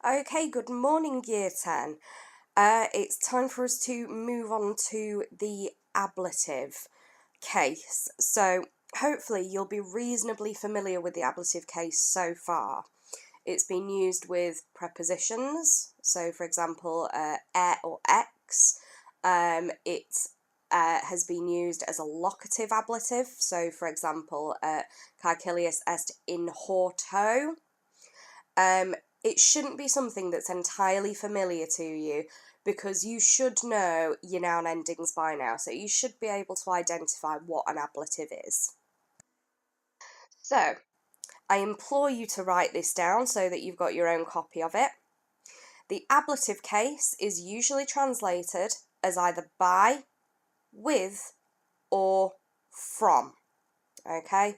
Okay, good morning, Year 10. It's time for us to move on to the ablative case. So, hopefully you'll be reasonably familiar with the ablative case so far. It's been used with prepositions, so for example, e or ex. It has been used as a locative ablative, so for example, caecilius est in horto. It shouldn't be something that's entirely familiar to you because you should know your noun endings by now, so you should be able to identify what an ablative is. So, I implore you to write this down so that you've got your own copy of it. The ablative case is usually translated as either by, with, or from. Okay?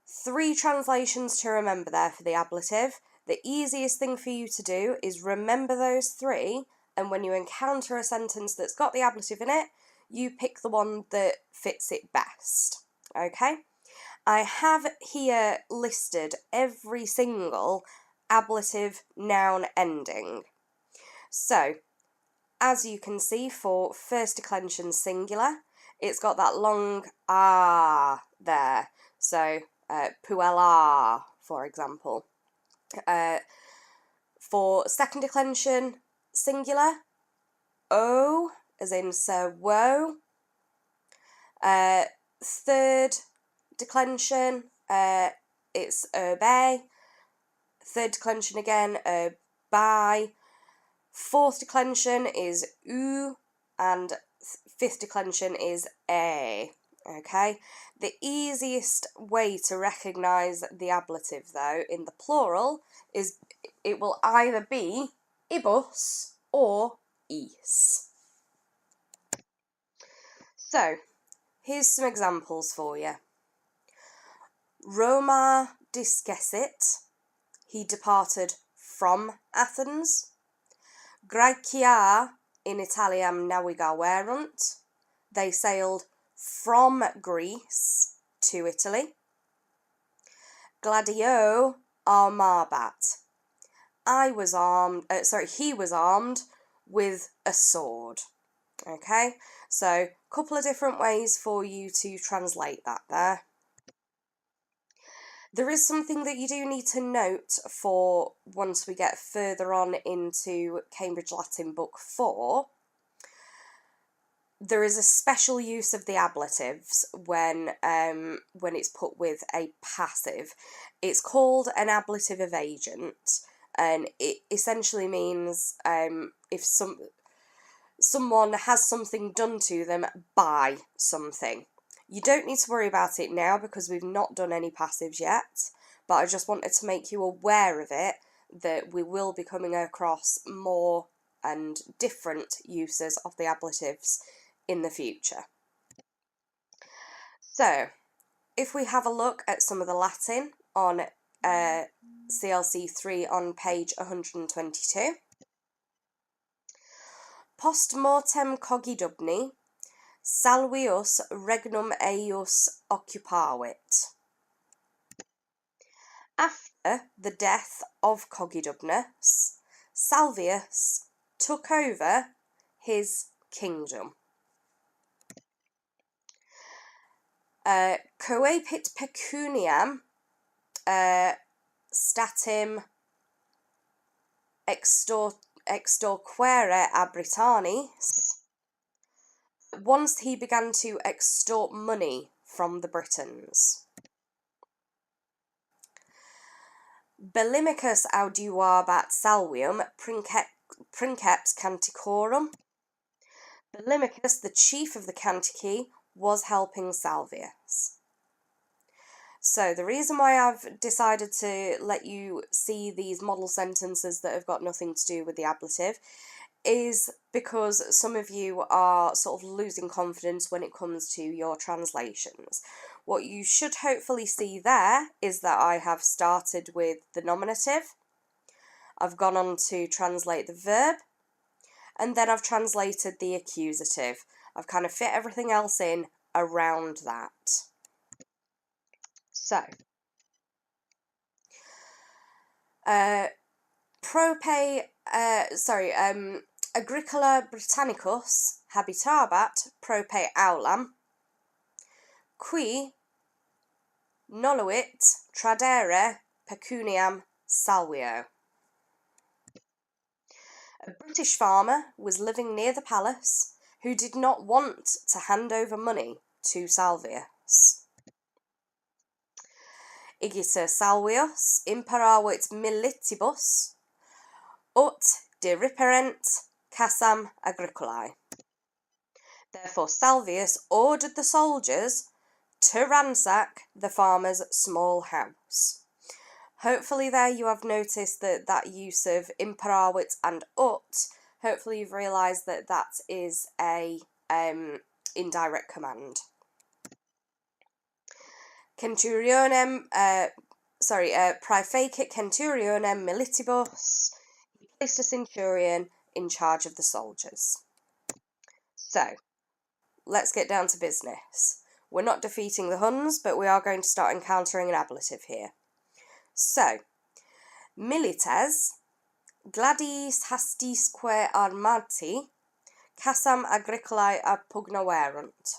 3 translations to remember there for the ablative. The easiest thing for you to do is remember those 3, and when you encounter a sentence that's got the ablative in it, you pick the one that fits it best. Okay? I have here listed every single ablative noun ending. So, as you can see, for first declension singular, it's got that long ah there. So, puella, for example. For second declension singular, o, as in so woe. Third declension, it's obey. Third declension again, by. Fourth declension is u, and fifth declension is a. Okay, the easiest way to recognise the ablative, though, in the plural, is it will either be ibus or is. So, here's some examples for you. Roma discessit, he departed from Athens. Graecia in Italiam navigaverunt, they sailed from Greece to Italy. Gladio armabat, he was armed with a sword. Okay, so a couple of different ways for you to translate that there. There is something that you do need to note for once we get further on into Cambridge Latin Book 4. There is a special use of the ablatives when it's put with a passive. It's called an ablative of agent, and it essentially means if someone has something done to them by something. You don't need to worry about it now because we've not done any passives yet, but I just wanted to make you aware of it, that we will be coming across more and different uses of the ablatives in the future. So, if we have a look at some of the Latin on CLC3 on page 122. Post mortem cogidubni, salvius regnum eius occupavit. After the death of Cogidubnus, Salvius took over his kingdom. Coepit pecuniam statim extorquere a Britannis. Once he began to extort money from the Britons. Bellimicus audiuabat salvium princeps canticorum. Bellimicus, the chief of the Cantici, was helping Salvius. So the reason why I've decided to let you see these model sentences that have got nothing to do with the ablative is because some of you are sort of losing confidence when it comes to your translations. What you should hopefully see there is that I have started with the nominative, I've gone on to translate the verb, and then I've translated the accusative. I've kind of fit everything else in around that. So, Agricola Britannicus habitabat prope aulam, qui noluit tradere pecuniam salvio. A British farmer was living near the palace who did not want to hand over money to Salvius. Igiter Salvius imperavit militibus ut deriperent cassam agricolae. Therefore Salvius ordered the soldiers to ransack the farmer's small house. Hopefully there you have noticed that use of imperavit and ut, hopefully you've realised that that is a indirect command. Centurionem, praefecit centurionem militibus, he placed a centurion in charge of the soldiers. So, let's get down to business. We're not defeating the Huns, but we are going to start encountering an ablative here. So, milites gladiis hastisque armati cassam agricolae appugnaverunt.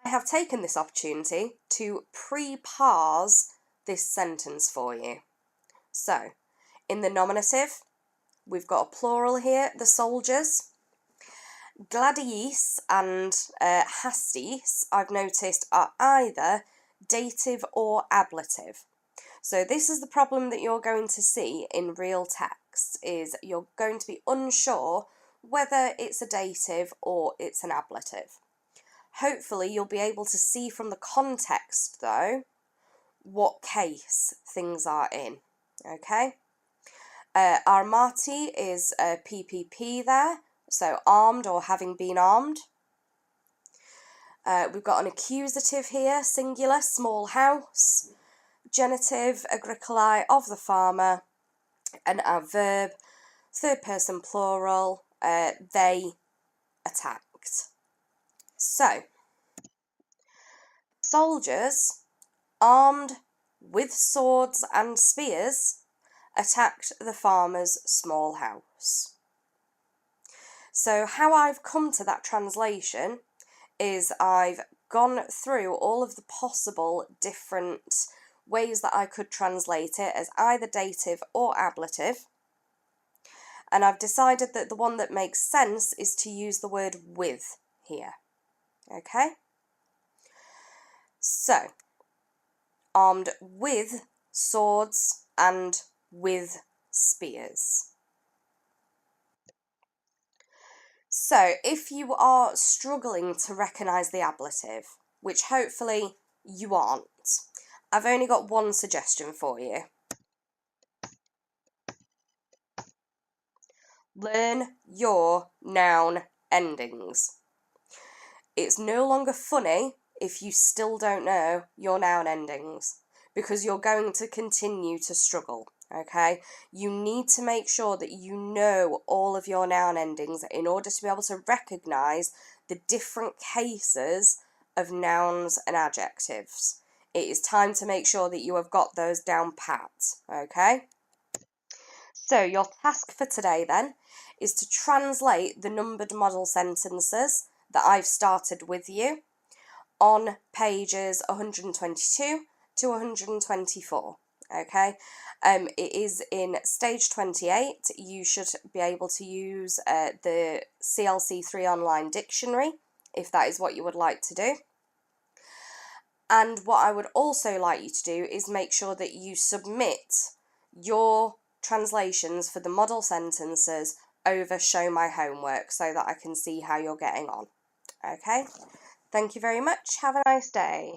I have taken this opportunity to pre-parse this sentence for you. So, in the nominative, we've got a plural here, the soldiers. Gladiis and hastis, I've noticed, are either dative or ablative. So this is the problem that you're going to see in real text, is you're going to be unsure whether it's a dative or it's an ablative. Hopefully you'll be able to see from the context, though, what case things are in, okay? Armati is a PPP there, so armed or having been armed. We've got an accusative here, singular, small house. Genitive, agricolae, of the farmer. An adverb, third person plural, they attacked. So, soldiers, armed with swords and spears, attacked the farmer's small house. So how I've come to that translation is I've gone through all of the possible different ways that I could translate it as either dative or ablative, and I've decided that the one that makes sense is to use the word with here. Okay? So, armed with swords and with spears. So, if you are struggling to recognise the ablative, which hopefully you aren't, I've only got one suggestion for you. Learn your noun endings. It's no longer funny if you still don't know your noun endings, because you're going to continue to struggle, okay? You need to make sure that you know all of your noun endings in order to be able to recognise the different cases of nouns and adjectives. It is time to make sure that you have got those down pat, okay? So your task for today then is to translate the numbered model sentences that I've started with you on pages 122 to 124, okay? It is in stage 28. You should be able to use the CLC3 online dictionary if that is what you would like to do. And what I would also like you to do is make sure that you submit your translations for the model sentences over Show My Homework so that I can see how you're getting on. Okay? Thank you very much. Have a nice day.